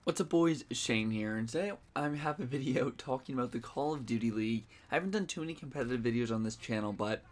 What's up, boys? Shane here, and today I have a video talking about the Call of Duty League. I haven't done too many competitive videos on this channel, but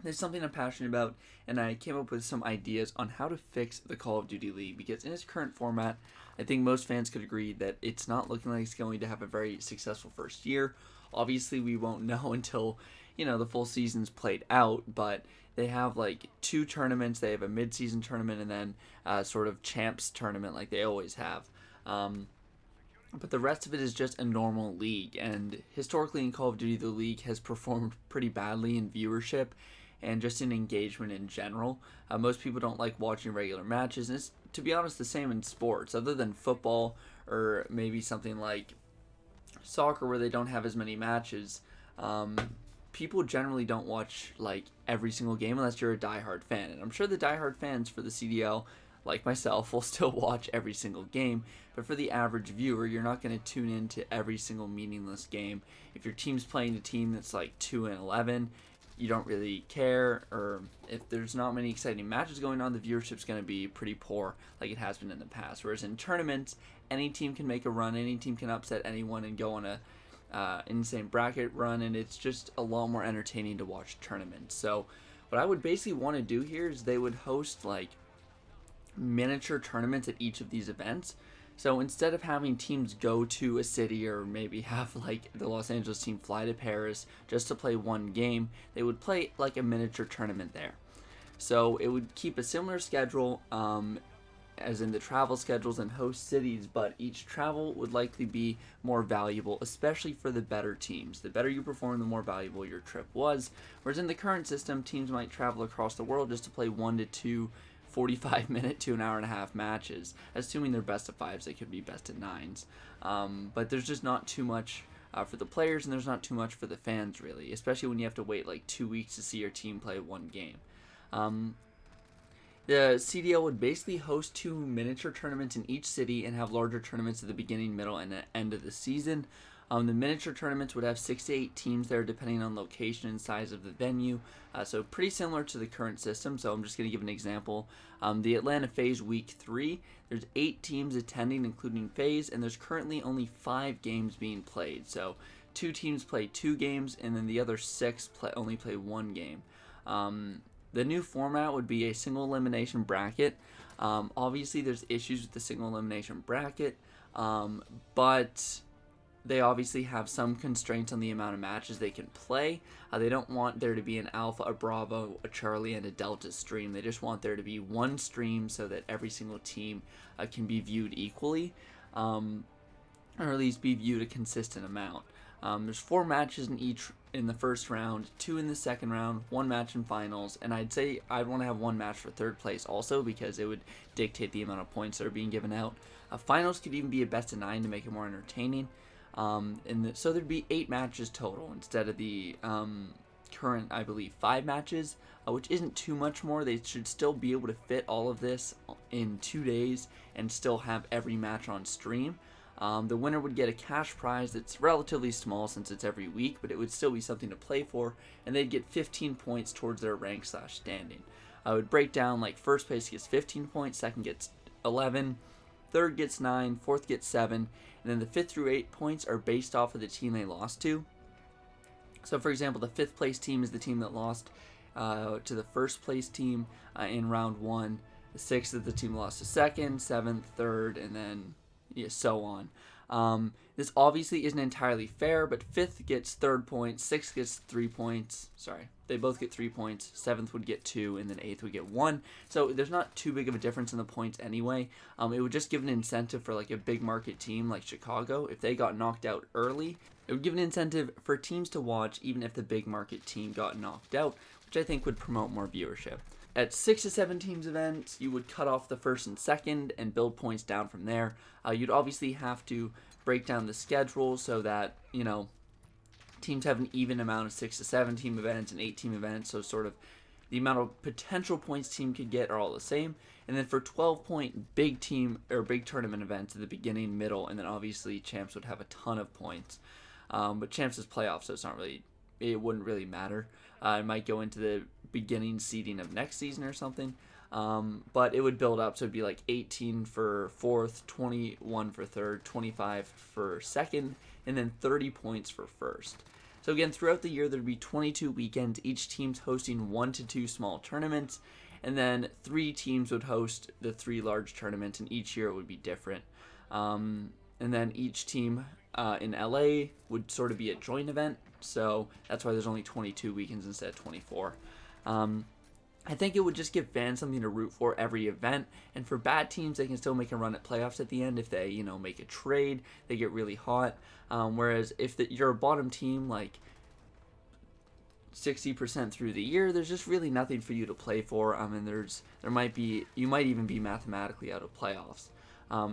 there's something I'm passionate about, and I came up with some ideas on how to fix the Call of Duty League, because in its current format, I think most fans could agree that it's not looking like it's going to have a very successful first year. Obviously, we won't know until, the full season's played out, but they have like 2 tournaments. They have a mid-season tournament and then sort of champs tournament like they always have. But the rest of it is just a normal league, and historically in Call of Duty, the league has performed pretty badly in viewership and just in engagement in general. Most people don't like watching regular matches, and it's, to be honest, the same in sports, other than football or maybe something like soccer where they don't have as many matches. People generally don't watch like every single game unless you're a diehard fan, and I'm sure the diehard fans for the CDL, like myself, will still watch every single game, but for the average viewer, you're not going to tune into every single meaningless game. If your team's playing a team that's like 2-11, you don't really care, or if there's not many exciting matches going on, the viewership's going to be pretty poor like it has been in the past. Whereas in tournaments, any team can make a run, any team can upset anyone and go on a insane bracket run, and it's just a lot more entertaining to watch tournaments. So what I would basically want to do here is they would host like miniature tournaments at each of these events. So instead of having teams go to a city, or maybe have like the Los Angeles team fly to Paris just to play one game, they would play like a miniature tournament there. So it would keep a similar schedule as in the travel schedules and host cities, but each travel would likely be more valuable, especially for the better teams. The better you perform, the more valuable your trip was. Whereas in the current system, teams might travel across the world just to play 1 to 2 45-minute to an hour-and-a-half matches. Assuming they're best of 5s, they could be best of 9s. But there's just not too much for the players, and there's not too much for the fans, really, especially when you have to wait like 2 weeks to see your team play one game. The CDL would basically host 2 miniature tournaments in each city and have larger tournaments at the beginning, middle, and the end of the season. The miniature tournaments would have 6 to 8 teams there depending on location and size of the venue, so pretty similar to the current system. So I'm just going to give an example. The Atlanta FaZe Week 3, there's 8 teams attending including FaZe, and there's currently only 5 games being played. So 2 teams play 2 games, and then the other 6 only play 1 game. The new format would be a single elimination bracket. Obviously there's issues with the single elimination bracket, but they obviously have some constraints on the amount of matches they can play. They don't want there to be an Alpha, a Bravo, a Charlie, and a Delta stream. They just want there to be one stream so that every single team can be viewed equally, or at least be viewed a consistent amount. There's 4 matches in the first round, 2 in the second round, 1 match in finals, and I'd say I'd want to have 1 match for 3rd place also, because it would dictate the amount of points that are being given out. Finals could even be a best of 9 to make it more entertaining. So there'd be 8 matches total instead of the current, I believe, 5 matches, which isn't too much more. They should still be able to fit all of this in 2 days and still have every match on stream. The winner would get a cash prize that's relatively small since it's every week, but it would still be something to play for, and they'd get 15 points towards their rank/standing. I would break down like first place gets 15 points, second gets 11, third gets 9, fourth gets 7, and then the 5th through 8 points are based off of the team they lost to. So for example, the 5th place team is the team that lost to the 1st place team in round 1. The 6th is the team that lost to 2nd, 7th, 3rd, and then so on. This obviously isn't entirely fair, but 5th gets 3rd points, 6th gets 3 points. Sorry, they both get 3 points. 7th would get 2, and then 8th would get 1. So there's not too big of a difference in the points anyway. It would just give an incentive for like a big market team like Chicago. If they got knocked out early, it would give an incentive for teams to watch even if the big market team got knocked out, which I think would promote more viewership. At 6 to 7 teams events, you would cut off the 1st and 2nd and build points down from there. You'd obviously have to break down the schedule so that, teams have an even amount of 6 to 7 team events and 8 team events, so sort of the amount of potential points team could get are all the same. And then for 12-point big team or big tournament events at the beginning, middle, and then obviously champs would have a ton of points. But champs is playoffs, so it wouldn't really matter. It might go into the beginning seeding of next season or something. But it would build up, so it'd be like 18 for fourth, 21 for third, 25 for second, and then 30 points for first. So again, throughout the year, there'd be 22 weekends, each team's hosting 1 to 2 small tournaments, and then 3 teams would host the 3 large tournaments, and each year it would be different. And then each team in LA would sort of be a joint event, so that's why there's only 22 weekends instead of 24. I think it would just give fans something to root for every event, and for bad teams, they can still make a run at playoffs at the end if they, make a trade, they get really hot. Whereas if you're a bottom team, like 60% through the year, there's just really nothing for you to play for. And you might even be mathematically out of playoffs.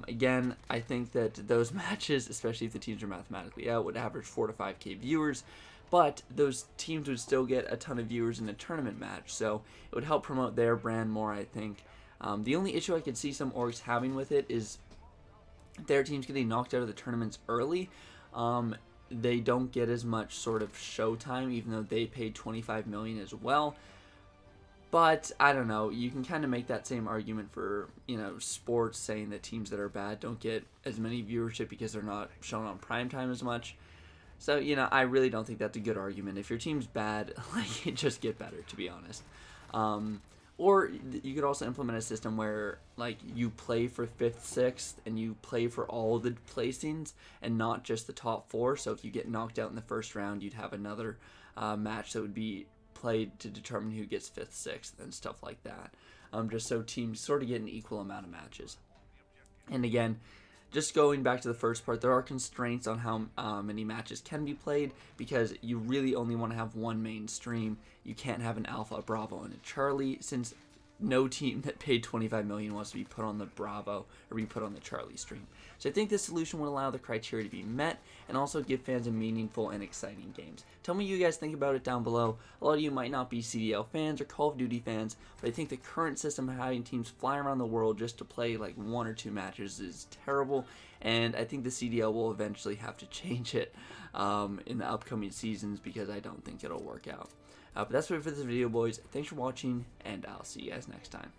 Again, I think that those matches, especially if the teams are mathematically out, would average 4 to 5K viewers. But those teams would still get a ton of viewers in a tournament match, so it would help promote their brand more, I think. The only issue I could see some orgs having with it is their teams getting knocked out of the tournaments early. They don't get as much sort of showtime, even though they paid $25 million as well. But I don't know. You can kind of make that same argument for sports, saying that teams that are bad don't get as many viewership because they're not shown on primetime as much. So, I really don't think that's a good argument. If your team's bad, just get better, to be honest. Or you could also implement a system where, you play for 5th, 6th, and you play for all the placings and not just the top 4. So if you get knocked out in the first round, you'd have another match that would be played to determine who gets 5th, 6th, and stuff like that. Just so teams sort of get an equal amount of matches. And again, just going back to the first part, there are constraints on how many matches can be played because you really only want to have one main stream. You can't have an Alpha, a Bravo, and a Charlie, since no team that paid $25 million wants to be put on the Bravo or be put on the Charlie stream. So I think this solution would allow the criteria to be met and also give fans a meaningful and exciting games. Tell me what you guys think about it down below. A lot of you might not be CDL fans or Call of Duty fans, but I think the current system of having teams fly around the world just to play 1 or 2 matches is terrible, and I think the CDL will eventually have to change it in the upcoming seasons because I don't think it'll work out. But that's it for this video, boys. Thanks for watching, and I'll see you guys next time.